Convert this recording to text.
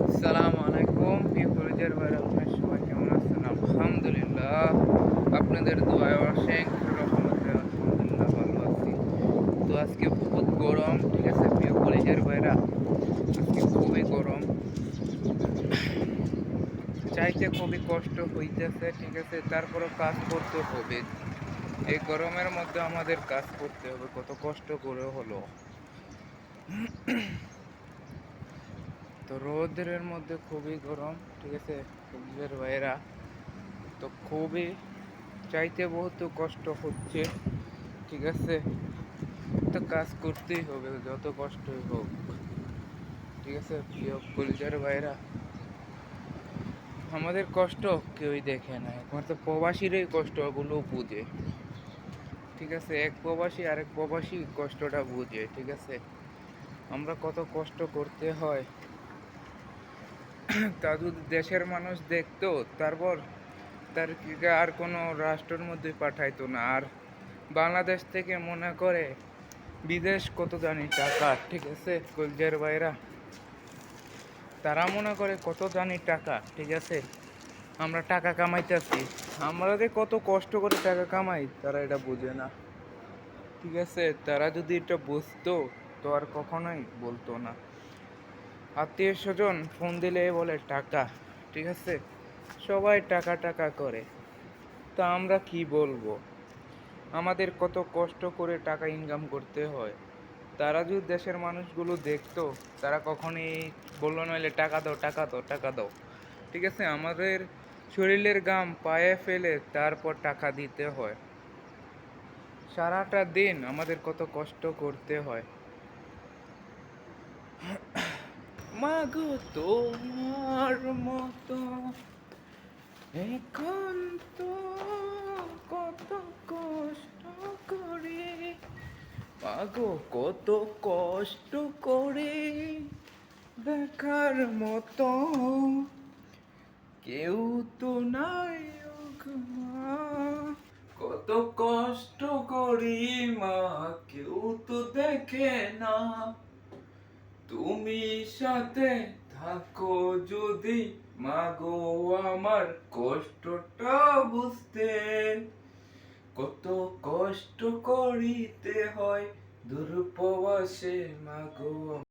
আসসালামু আলাইকুম প্রিয় কলেজের ভাইরা, আপনার সবাই কেমন আছেন? আলহামদুলিল্লাহ, আপনাদের দোয়ায় অশেষ রহমতে আলহামদুলিল্লাহ ভালো আছি। তো আজকে বহুত গরম, ঠিক আছে প্রিয় কলেজের ভাইরা, আজকে খুবই গরম, চাইতে খুবই কষ্ট হইতেছে, ঠিক আছে, তারপরও কাজ করতে হবে। এই গরমের মধ্যে আমাদের কাজ করতে হবে, কত কষ্ট করে হলো। তো রোদের মধ্যে খুবই গরম, ঠিক আছে কলেজের ভাইরা, তো খুবই চাইতে বহুত কষ্ট হচ্ছে, ঠিক আছে, তো কাজ করতেই হবে যত কষ্টই হোক, ঠিক আছে প্রিয় কলিজার ভাইরা। আমাদের কষ্ট কেউই দেখে না, একমাত্র প্রবাসীরই কষ্টগুলো বুঝে, ঠিক আছে, এক প্রবাসী আরেক প্রবাসী কষ্টটা বুঝে, ঠিক আছে। আমরা কত কষ্ট করতে হয় তা যদি দেশের মানুষ দেখতো, তারপর তার আর কোনো রাষ্ট্রের মধ্যে পাঠাইতো না। আর বাংলাদেশ থেকে মনে করে বিদেশ কত জানি টাকা, ঠিক আছে কলজের ভাইরা, তারা মনে করে কত জানি টাকা, ঠিক আছে, আমরা টাকা কামাইতেছি, আমরা যে কত কষ্ট করে টাকা কামাই তারা এটা বুঝে না, ঠিক আছে। তারা যদি এটা বুঝতো তো আর কখনোই বলতো না। আত্মীয় স্বজন ফোন দিলে বলে টাকা, ঠিক আছে, সবাই টাকা টাকা করে, তা আমরা কি বলবো? আমাদের কত কষ্ট করে টাকা ইনকাম করতে হয়, তারা যদি দেশের মানুষগুলো দেখতো, তারা কখনই বললো নইলে টাকা দাও টাকা দাও টাকা দাও, ঠিক আছে। আমাদের শরীরের ঘাম পায়ে ফেলে তারপর টাকা দিতে হয়, সারাটা দিন আমাদের কত কষ্ট করতে হয়। মাগো তোমার মতো এখন তো কত কষ্ট করে, মাগো কত কষ্ট করে, দেখার মতো কেউ তো নাই, ও গো মা। কত কষ্ট করি মা, কেউ তো দেখে না, তুমি সাথে থাকো যদি, মাগো আমার কষ্টটা বুঝতে, কত কষ্ট করিতে হয় দূর প্রবাসে, মাগো।